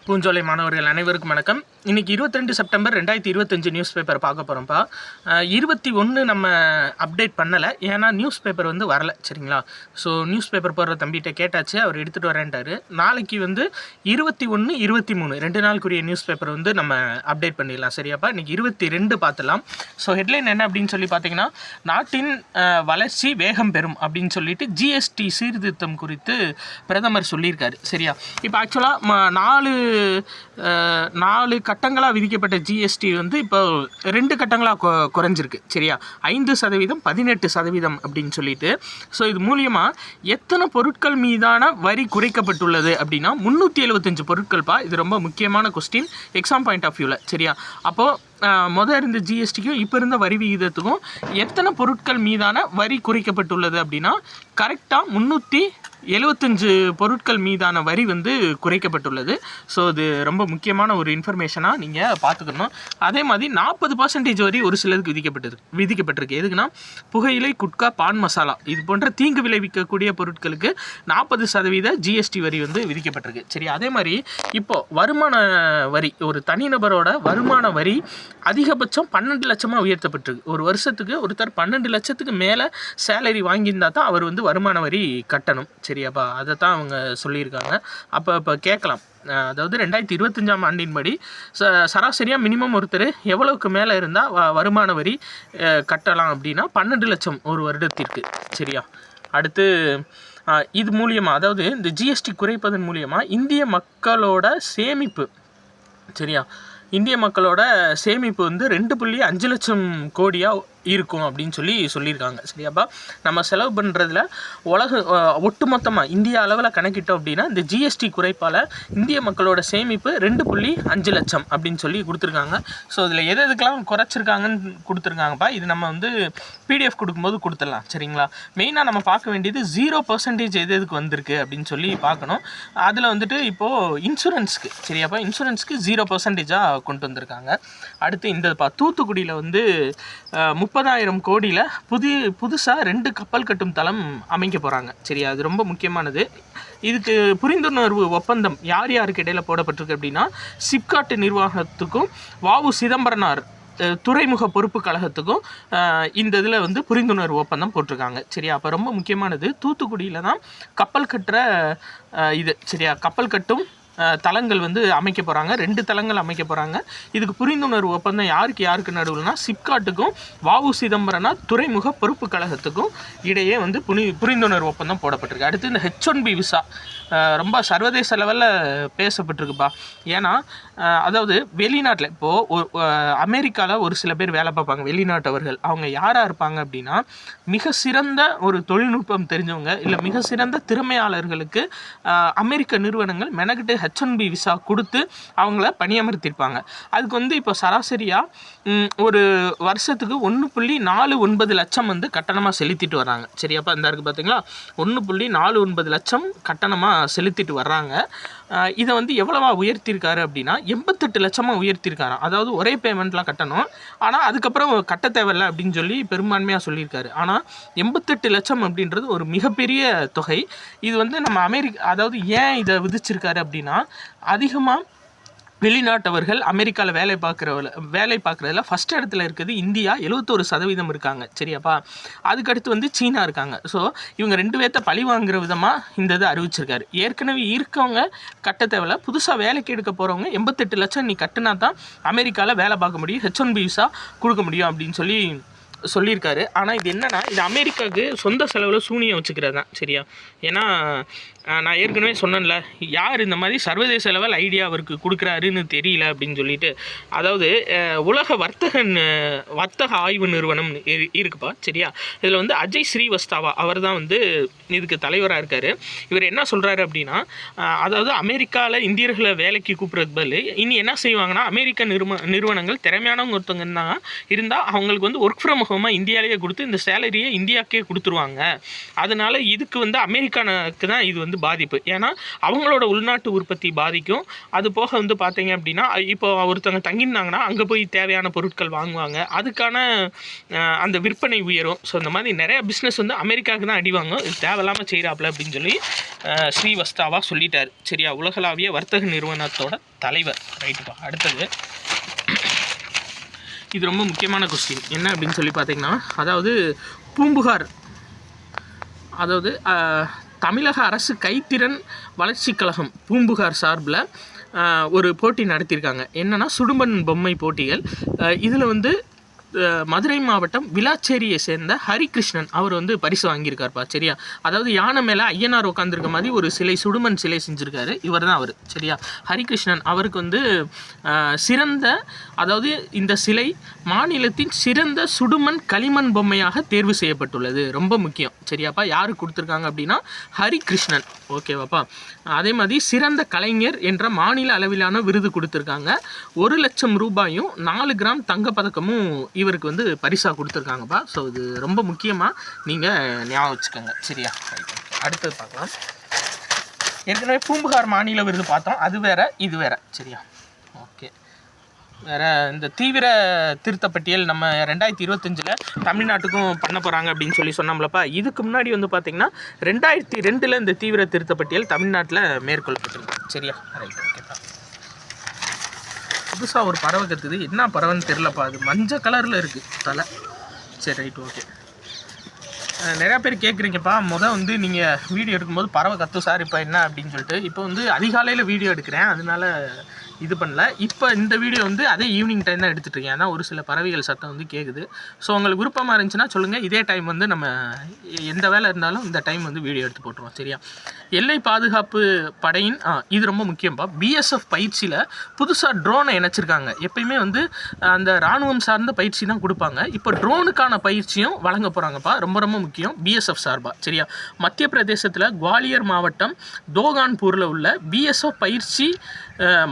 பூஞ்சோலை மாணவர்கள் அனைவருக்கும் வணக்கம். இன்றைக்கி 22 செப்டம்பர் 2025 நியூஸ் பேப்பர் பார்க்க போகிறோம்ப்பா. 21 நம்ம அப்டேட் பண்ணலை, ஏன்னா நியூஸ் பேப்பர் வந்து வரலை. சரிங்களா? ஸோ நியூஸ் பேப்பர் போடுற தம்பிகிட்ட கேட்டாச்சு, அவர் எடுத்துகிட்டு வரேன்ட்டார். நாளைக்கு வந்து 21, 23 2 நாளுக்குரிய நியூஸ் பேப்பர் வந்து நம்ம அப்டேட் பண்ணிடலாம். சரியாப்பா? இன்றைக்கி 22 பார்த்துலாம். ஸோ ஹெட்லைன் என்ன அப்படின்னு சொல்லி பார்த்தீங்கன்னா, நாட்டின் வளர்ச்சி வேகம் பெறும் அப்படின்னு சொல்லிட்டு ஜிஎஸ்டி சீர்திருத்தம் குறித்து பிரதமர் சொல்லியிருக்காரு. சரியா? இப்போ ஆக்சுவலாக 4 கட்டங்களாக விதிக்கப்பட்ட ஜிஎஸ்டி வந்து இப்போ 2 கட்டங்களாக குறைஞ்சிருக்கு. சரியா? 5%, 18% அப்படின்னு சொல்லிட்டு. ஸோ இது மூலியமாக எத்தனை பொருட்கள் மீதான வரி குறைக்கப்பட்டுள்ளது அப்படின்னா 375 பொருட்கள்ப்பா. இது ரொம்ப முக்கியமான கொஸ்டின் எக்ஸாம் பாயிண்ட் ஆஃப் வியூவில். சரியா? அப்போது இருந்த ஜிஎஸ்டிக்கும் இப்போ இருந்த வரி விகிதத்துக்கும் எத்தனை பொருட்கள் மீதான வரி குறைக்கப்பட்டுள்ளது அப்படின்னா கரெக்டாக 375 பொருட்கள் மீதான வரி வந்து குறைக்கப்பட்டுள்ளது. ஸோ இது ரொம்ப முக்கியமான ஒரு இன்ஃபர்மேஷனாக நீங்கள் பார்த்துக்கணும். அதே மாதிரி 40% வரி ஒரு சிலருக்கு விதிக்கப்பட்டிருக்கு. எதுக்குன்னா புகையிலை, குட்கா, பான் மசாலா இது போன்ற தீங்கு விளைவிக்கக்கூடிய பொருட்களுக்கு 40% ஜிஎஸ்டி வரி வந்து விதிக்கப்பட்டிருக்கு. சரி, அதே மாதிரி இப்போது வருமான வரி, ஒரு தனிநபரோட வருமான வரி அதிகபட்சம் 12 லட்சமாக உயர்த்தப்பட்டிருக்கு. ஒரு வருஷத்துக்கு ஒருத்தர் 12 லட்சத்துக்கு மேலே சேலரி வாங்கியிருந்தா தான் அவர் வந்து வருமான வரி கட்டணும். சரியாப்பா? அதை தான் அவங்க சொல்லியிருக்காங்க. இப்போ கேட்கலாம், அதாவது 2025ஆம் ஆண்டின் படி சராசரியாக மினிமம் ஒருத்தர் எவ்வளவுக்கு மேலே இருந்தால் வருமான வரி கட்டலாம் அப்படின்னா 12 லட்சம் ஒரு வருடத்திற்கு. சரியா? அடுத்து இது மூலியமாக, அதாவது இந்த ஜிஎஸ்டி குறைப்பதன் மூலியமாக இந்திய மக்களோட சேமிப்பு, சரியா, இந்திய மக்களோட சேமிப்பு வந்து 2.5 லட்சம் கோடியாக இருக்கும் அப்படின்னு சொல்லியிருக்காங்க. சரியாப்பா? நம்ம செலவு பண்ணுறதுல ஒட்டுமொத்தமாக இந்தியா அளவில் கணக்கிட்டோம் அப்படின்னா இந்த ஜிஎஸ்டி குறைப்பால் இந்திய மக்களோட சேமிப்பு 2.5 லட்சம் அப்படின்னு சொல்லி கொடுத்துருக்காங்க. ஸோ இதில் எதுக்கெல்லாம் குறைச்சிருக்காங்கன்னு கொடுத்துருக்காங்கப்பா. இது நம்ம வந்து பிடிஎஃப் கொடுக்கும்போது கொடுத்துடலாம். சரிங்களா? மெயினாக நம்ம பார்க்க வேண்டியது 0% எதுக்கு வந்திருக்கு அப்படின்னு சொல்லி பார்க்கணும். அதில் வந்துட்டு இப்போது இன்சூரன்ஸுக்கு, சரியாப்பா, இன்சூரன்ஸுக்கு 0%ஆக கொண்டு வந்திருக்காங்க. அடுத்து இந்த தூத்துக்குடியில் வந்து 30,000 கோடியில் புதுசாக 2 கப்பல் கட்டும் தளம் அமைக்க போகிறாங்க. சரியா? அது ரொம்ப முக்கியமானது. இதுக்கு புரிந்துணர்வு ஒப்பந்தம் யார் யாருக்கு இடையில போடப்பட்டிருக்கு அப்படின்னா சிப்காட் நிர்வாகத்துக்கும் வாவு சிதம்பரனார் துறைமுக பொறுப்பு கழகத்துக்கும் இந்த இதில் வந்து புரிந்துணர்வு ஒப்பந்தம் போட்டிருக்காங்க. சரியா? அப்போ ரொம்ப முக்கியமானது தூத்துக்குடியில் தான் கப்பல் கட்டுற இது. சரியா? கப்பல் கட்டும் தளங்கள் வந்து அமைக்க போகிறாங்க. 2 தளங்கள் அமைக்க போகிறாங்க. இதுக்கு புரிந்துணர்வு ஒப்பந்தம் யாருக்கு நடுவுலனா சிப்காட்டுக்கும் வாவு சிதம்பரனார் துறைமுக பொறுப்பு கழகத்துக்கும் இடையே வந்து புரிந்துணர்வு ஒப்பந்தம் போடப்பட்டிருக்கு. அடுத்து இந்த H1B விசா ரொம்ப சர்வதேச லெவலில் பேசப்பட்டிருக்குப்பா. ஏன்னா அதாவது வெளிநாட்டில் இப்போது அமெரிக்காவில் ஒரு சில பேர் வேலை பார்ப்பாங்க, வெளிநாட்டவர்கள். அவங்க யாராக இருப்பாங்க அப்படின்னா மிக சிறந்த ஒரு தொழில்நுட்பம் தெரிஞ்சவங்க, இல்லை மிக சிறந்த திறமையாளர்களுக்கு அமெரிக்க நிறுவனங்கள் மெனக்கிட்டு H1B விசா கொடுத்து அவங்கள பணியமர்த்திருப்பாங்க. அதுக்கு வந்து இப்போ சராசரியாக ஒரு வருஷத்துக்கு 1.49 லட்சம் வந்து கட்டணமாக செலுத்திட்டு வராங்க. சரியாப்பா? இந்த இருக்குது பார்த்தீங்களா, 1.49 லட்சம் கட்டணமாக செலுத்திட்டு வர்றாங்க. இதை வந்து எவ்வளவா உயர்த்தியிருக்காரு அப்படின்னா 88 லட்சமாக உயர்த்தியிருக்காராம். அதாவது ஒரே பேமெண்ட்லாம் கட்டணும், ஆனால் அதுக்கப்புறம் கட்ட தேவையில்லை அப்படின்னு சொல்லி பெரும்பான்மையாக சொல்லியிருக்காரு. ஆனால் 88 லட்சம் அப்படின்றது ஒரு மிகப்பெரிய தொகை. இது வந்து நம்ம அதாவது ஏன் இதை விதிச்சிருக்காரு அப்படின்னா அதிகமாக வெளிநாட்டவர்கள் அமெரிக்காவில் வேலை பார்க்குறதுல ஃபஸ்ட் இடத்துல இருக்குது இந்தியா, 71% இருக்காங்க. சரியாப்பா? அதுக்கடுத்து வந்து சீனா இருக்காங்க. ஸோ இவங்க 2 பேர்த்த பழி வாங்குற விதமாக இந்த இதை அறிவிச்சிருக்காரு. ஏற்கனவே இருக்கவங்க கட்ட தேவையில்ல, புதுசாக வேலைக்கு எடுக்க போகிறவங்க 88 லட்சம் நீ கட்டினா தான் அமெரிக்காவில் வேலை பார்க்க முடியும், H1B விசா கொடுக்க முடியும் அப்படின்னு சொல்லியிருக்காரு. ஆனால் இது என்னென்னா இது அமெரிக்காவுக்கு சொந்த செலவில் சூனியம் வச்சுக்கிறது தான். சரியா? ஏன்னா நான் ஏற்கனவே சொன்னேன்ல, யார் இந்த மாதிரி சர்வதேச லெவல் ஐடியா அவருக்கு கொடுக்குறாருன்னு தெரியல அப்படின்னு சொல்லிட்டு. அதாவது உலக வர்த்தக ஆய்வு நிறுவனம் இருக்குப்பா. சரியா? இதில் வந்து அஜய் ஸ்ரீவஸ்தவா அவர் தான் வந்து இதுக்கு தலைவராக இருக்கார். இவர் என்ன சொல்கிறாரு அப்படின்னா, அதாவது அமெரிக்காவில் இந்தியர்களை வேலைக்கு கூப்பிட்றது பதில் இனி என்ன செய்வாங்கன்னா அமெரிக்க நிறுவனங்கள் திறமையானவங்க ஒருத்தவங்க இருந்தால் அவங்களுக்கு வந்து ஒர்க் ஃப்ரம் ஹோமாக இந்தியாவிலேயே கொடுத்து இந்த சேலரியை இந்தியாவுக்கே கொடுத்துருவாங்க. அதனால் இதுக்கு வந்து அமெரிக்கானுக்கு தான் இது வந்து பாதிப்பு. ஏன்னா அவங்களோட உள்நாட்டு உற்பத்தி பாதிக்கும். அது போக வந்து பார்த்தீங்க அப்படின்னா இப்போ ஒருத்தவங்க தங்கியிருந்தாங்கன்னா அங்கே போய் தேவையான பொருட்கள் வாங்குவாங்க, அதுக்கான அந்த விற்பனை உயரும். ஸோ இந்த மாதிரி நிறையா பிஸ்னஸ் வந்து அமெரிக்காவுக்கு தான் அடி வாங்கும். இது தேவையில்லாமல் செய்கிறாப்புல அப்படின்னு சொல்லி ஸ்ரீவஸ்தாவா சொல்லிட்டார். சரியா, உலகளாவிய வர்த்தக நிறுவனத்தோட தலைவர். ரைட்டுப்பா. அடுத்தது இது ரொம்ப முக்கியமான கொஸ்டின் என்ன அப்படின்னு சொல்லி பார்த்தீங்கன்னா, அதாவது பூம்புகார், அதாவது தமிழக அரசு கைத்திறன் வளர்ச்சிக் கழகம் பூம்புகார் சார்பில் ஒரு போட்டி நடத்தியிருக்காங்க. என்னென்னா சுடுமண் பொம்மை போட்டிகள். இதில் வந்து மதுரை மாவட்டம் விளாச்சேரியை சேர்ந்த ஹரிகிருஷ்ணன் அவர் வந்து பரிசு வாங்கியிருக்காருப்பா. சரியா, அதாவது யானை மேலே ஐயனார் உட்காந்துருக்க மாதிரி ஒரு சிலை, சுடுமண் சிலை செஞ்சுருக்காரு. இவர் தான் அவர். சரியா, ஹரிகிருஷ்ணன். அவருக்கு வந்து சிறந்த, அதாவது இந்த சிலை மாநிலத்தின் சிறந்த சுடுமண் களிமண் பொம்மையாக தேர்வு செய்யப்பட்டுள்ளது. ரொம்ப முக்கியம். சரியாப்பா, யாருக்கு கொடுத்துருக்காங்க அப்படின்னா ஹரிகிருஷ்ணன். ஓகேவாப்பா. அதே மாதிரி சிறந்த கலைஞர் என்ற மாநில அளவிலான விருது கொடுத்துருக்காங்க. 1 லட்சம் ரூபாயும் 4 கிராம் தங்கப்பதக்கமும் இவருக்கு வந்து பரிசாக கொடுத்துருக்காங்கப்பா. ஸோ இது ரொம்ப முக்கியமாக நீங்கள் ஞாபகம் வச்சுக்கோங்க. சரியா, அடுத்தது பார்க்கலாம். ஏற்கனவே பூம்புகார் மாநில விருது பார்த்தோம், அது வேறு இது வேறு. சரியா, ஓகே. வேறு இந்த தீவிர திருத்தப்பட்டியல் நம்ம 2025 தமிழ்நாட்டுக்கும் பண்ண போகிறாங்க அப்படின்னு சொல்லி சொன்னோம்லப்பா. இதுக்கு முன்னாடி வந்து பார்த்திங்கன்னா 2002 இந்த தீவிர திருத்தப்பட்டியல் தமிழ்நாட்டில் மேற்கொள்ளப்பட்டிருக்கு. சரியா, ரைட், ஓகேப்பா. புதுசாக ஒரு பறவை கற்றுது, என்ன பறவைன்னு தெரிலப்பா. அது மஞ்சள் கலரில் இருக்குது தலை. சரி, ரைட், ஓகே. நிறையா பேர் கேட்குறீங்கப்பா, வந்து நீங்கள் வீடியோ எடுக்கும்போது பறவை கற்று சார் இப்போ என்ன அப்படின்னு சொல்லிட்டு. இப்போ வந்து அதிகாலையில் வீடியோ எடுக்கிறேன், அதனால இது பண்ணல. இப்போ இந்த வீடியோ வந்து அதே ஈவினிங் டைம் தான் எடுத்துகிட்ருக்கேன். ஏன்னா ஒரு சில பறவைகள் சத்தம் வந்து கேட்குது. ஸோ உங்களுக்கு விருப்பமாக இருந்துச்சுன்னா சொல்லுங்கள். இதே டைம் வந்து நம்ம எந்த வேலை இருந்தாலும் இந்த டைம் வந்து வீடியோ எடுத்து போட்டுருவோம். சரியா, எல்லை பாதுகாப்பு படையின் இது ரொம்ப முக்கியம்ப்பா. பிஎஸ்எஃப் பயிற்சியில் புதுசாக ட்ரோனை இணைச்சிருக்காங்க. எப்பயுமே வந்து அந்த இராணுவம் சார்ந்த பயிற்சி தான் கொடுப்பாங்க. இப்போ ட்ரோனுக்கான பயிற்சியும் வழங்க போகிறாங்கப்பா. ரொம்ப ரொம்ப முக்கியம் பிஎஸ்எஃப் சார்பாக. சரியா, மத்திய பிரதேசத்தில் குவாலியர் மாவட்டம் தோகான்பூரில் உள்ள பிஎஸ்எஃப் பயிற்சி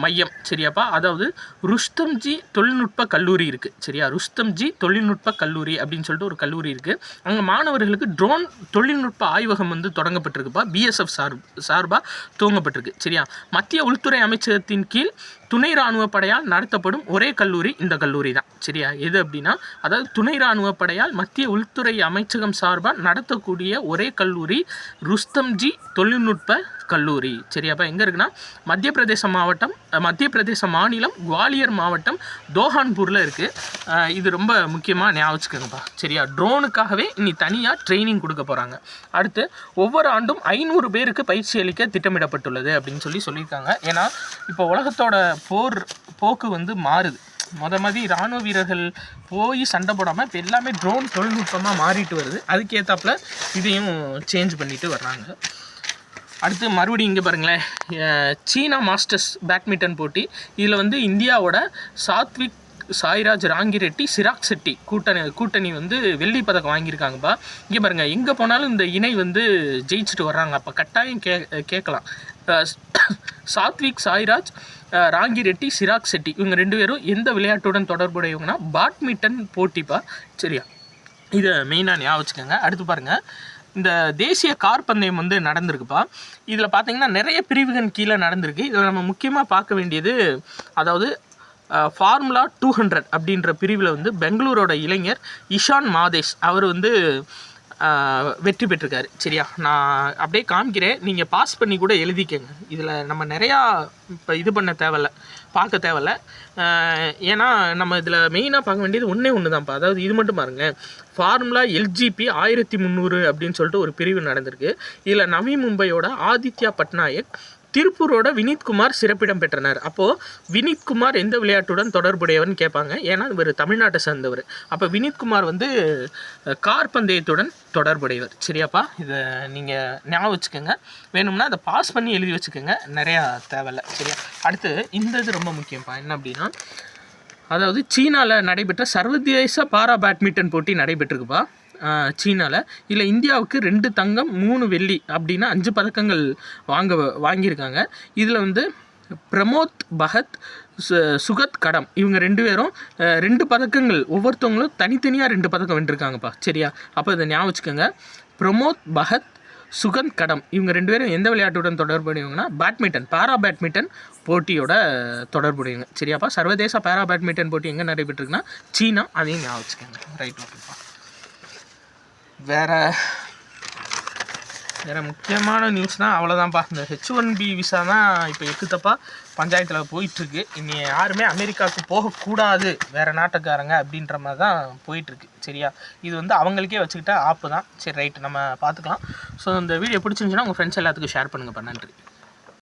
மையம். சரியாப்பா, அதாவது ருஸ்தம்ஜி தொழில்நுட்ப கல்லூரி இருக்குது. சரியா, ருஸ்தம்ஜி தொழில்நுட்ப கல்லூரி அப்படின்னு சொல்லிட்டு ஒரு கல்லூரி இருக்குது. அங்கே மாணவர்களுக்கு ட்ரோன் தொழில்நுட்ப ஆய்வகம் வந்து தொடங்கப்பட்டிருக்குப்பா. பிஎஸ்எஃப் சார்பாக துவங்கப்பட்டிருக்கு. சரியா, மத்திய உள்துறை அமைச்சகத்தின் கீழ் துணை இராணுவ படையால் நடத்தப்படும் ஒரே கல்லூரி இந்த கல்லூரி தான். சரியா, எது அப்படின்னா, அதாவது துணை இராணுவ படையால் மத்திய உள்துறை அமைச்சகம் சார்பாக நடத்தக்கூடிய ஒரே கல்லூரி ருஸ்தம்ஜி தொழில்நுட்ப கல்லூரி. சரியாப்பா, எங்கே இருக்குன்னா மத்திய பிரதேச மாநிலம் குவாலியர் மாவட்டம் தோகான்பூரில் இருக்குது. இது ரொம்ப முக்கியமாக ஞாபகம் வச்சுக்கோங்கப்பா. சரியா, ட்ரோனுக்காகவே இனி தனியாக ட்ரைனிங் கொடுக்க போகிறாங்க. அடுத்து ஒவ்வொரு ஆண்டும் 500 பேருக்கு பயிற்சி அளிக்க திட்டமிடப்பட்டுள்ளது அப்படின்னு சொல்லியிருக்காங்க. ஏன்னா இப்போ உலகத்தோட போக்கு வந்து மாறுது. மாதிரி இராணுவ வீரர்கள் போய் சண்டை போடாமல் இப்போ எல்லாமே ட்ரோன் தொழில்நுட்பமாக மாறிட்டு வருது. அதுக்கேற்றாப்புல இதையும் சேஞ்ச் பண்ணிட்டு வர்றாங்க. அடுத்து மறுபடியும் இங்கே பாருங்களேன், சீனா மாஸ்டர்ஸ் பேட்மிண்டன் போட்டி. இதில் வந்து இந்தியாவோட சாத்விக் சாய்ராஜ் ராங்கிரெட்டி சிராக் செட்டி கூட்டணி வந்து வெள்ளி பதக்கம் வாங்கியிருக்காங்கப்பா. இங்கே பாருங்கள், எங்கே போனாலும் இந்த இணை வந்து ஜெயிச்சுட்டு வர்றாங்க. அப்போ கட்டாயம் கேட்கலாம், சாத்விக் சாய்ராஜ் ராங்கிரெட்டி சிராக் செட்டி இவங்க 2 பேரும் எந்த விளையாட்டுடன் தொடர்புடையவங்கன்னா பேட்மிண்டன் போட்டிப்பா. சரியா, இதை மெயினாக ஞாபகம் வச்சுக்கோங்க. அடுத்து பாருங்கள், இந்த தேசிய கார் பந்தயம் வந்து நடந்திருக்குப்பா. இதில் பார்த்தீங்கன்னா நிறைய பிரிவுகள் கீழே நடந்திருக்கு. இதில் நம்ம முக்கியமாக பார்க்க வேண்டியது, அதாவது ஃபார்முலா 200 அப்படின்ற பிரிவில் வந்து பெங்களூரோட இளைஞர் இஷான் மாதேஷ் அவர் வந்து வெற்றி பெற்றிருக்காரு. சரியா, நான் அப்படியே காமிக்கிறேன், நீங்கள் பாஸ் பண்ணி கூட எழுதிக்கங்க. இதில் நம்ம நிறையா இப்போ இது பண்ண தேவையில்ல, பார்க்க தேவையில்ல. ஏன்னா நம்ம இதில் மெயினாக பார்க்க வேண்டியது ஒன்று தான்ப்பா. அதாவது இது மட்டும் பாருங்கள், ஃபார்முலா LGP 1300 அப்படின்னு சொல்லிட்டு ஒரு பிரிவு நடந்திருக்கு. இதில் நவி மும்பையோட ஆதித்யா பட்நாயக், திருப்பூரோட வினித்குமார் சிறப்பிடம் பெற்றனர். அப்போது வினித்குமார் எந்த விளையாட்டுடன் தொடர்புடையவர்னு கேட்பாங்க. ஏன்னா இவர் தமிழ்நாட்டை சேர்ந்தவர். அப்போ வினித்குமார் வந்து கார் பந்தயத்துடன் தொடர்புடையவர். சரியாப்பா, இதை நீங்கள் ஞாபகம் வச்சுக்கோங்க. வேணும்னா அதை பாஸ் பண்ணி எழுதி வச்சுக்கோங்க, நிறையா தேவையில்லை. சரியா, அடுத்து இந்த இது ரொம்ப முக்கியம்ப்பா. என்ன அப்படின்னா, அதாவது சீனாவில் நடைபெற்ற சர்வதேச பாரா பேட்மிண்டன் போட்டி நடைபெற்றிருக்குப்பா சீனாவில். இதில் இந்தியாவுக்கு 2 தங்கம் 3 வெள்ளி அப்படின்னா 5 பதக்கங்கள் வாங்கியிருக்காங்க. இதில் வந்து பிரமோத் பகத், சுகத் கடம் இவங்க 2 பேரும் 2 பதக்கங்கள், ஒவ்வொருத்தவங்களும் தனித்தனியாக 2 பதக்கம் வென்றிருக்காங்கப்பா. சரியா? அப்போ இதை ஞாபகம் வச்சுக்கோங்க. பிரமோத் பகத், சுகந்த் கடம் இவங்க 2 பேரும் எந்த விளையாட்டுடன் தொடர்புடையவங்கன்னா பேட்மிண்டன், பாரா பேட்மிண்டன் போட்டியோட தொடர்புடையவங்க. சரியாப்பா? சர்வதேச பாரா பேட்மிண்டன் போட்டி எங்கே நடைபெற்றிருக்குன்னா சீனா. அதையும் ஞாபகம் வச்சுக்கோங்க. ரைட், ஓகேப்பா. வேறு முக்கியமான நியூஸ்னால் அவ்வளோதான்ப்பா. இந்த H1B விசா தான் இப்போ எக்குத்தப்பா பஞ்சாயத்தில் போயிட்டுருக்கு. இனி யாருமே அமெரிக்காவுக்கு போகக்கூடாது வேறு நாட்டுக்காரங்க அப்படின்ற மாதிரி தான் போயிட்டுருக்கு. சரியா? இது வந்து அவங்களுக்கே வச்சுக்கிட்ட ஆப்பு தான். சரி, ரைட்டு, நம்ம பார்த்துக்கலாம். ஸோ இந்த வீடியோ பிடிச்சிருந்துச்சுன்னா உங்கள் ஃப்ரெண்ட்ஸ் எல்லாத்துக்கும் ஷேர் பண்ணுங்கப்பா. நன்றி.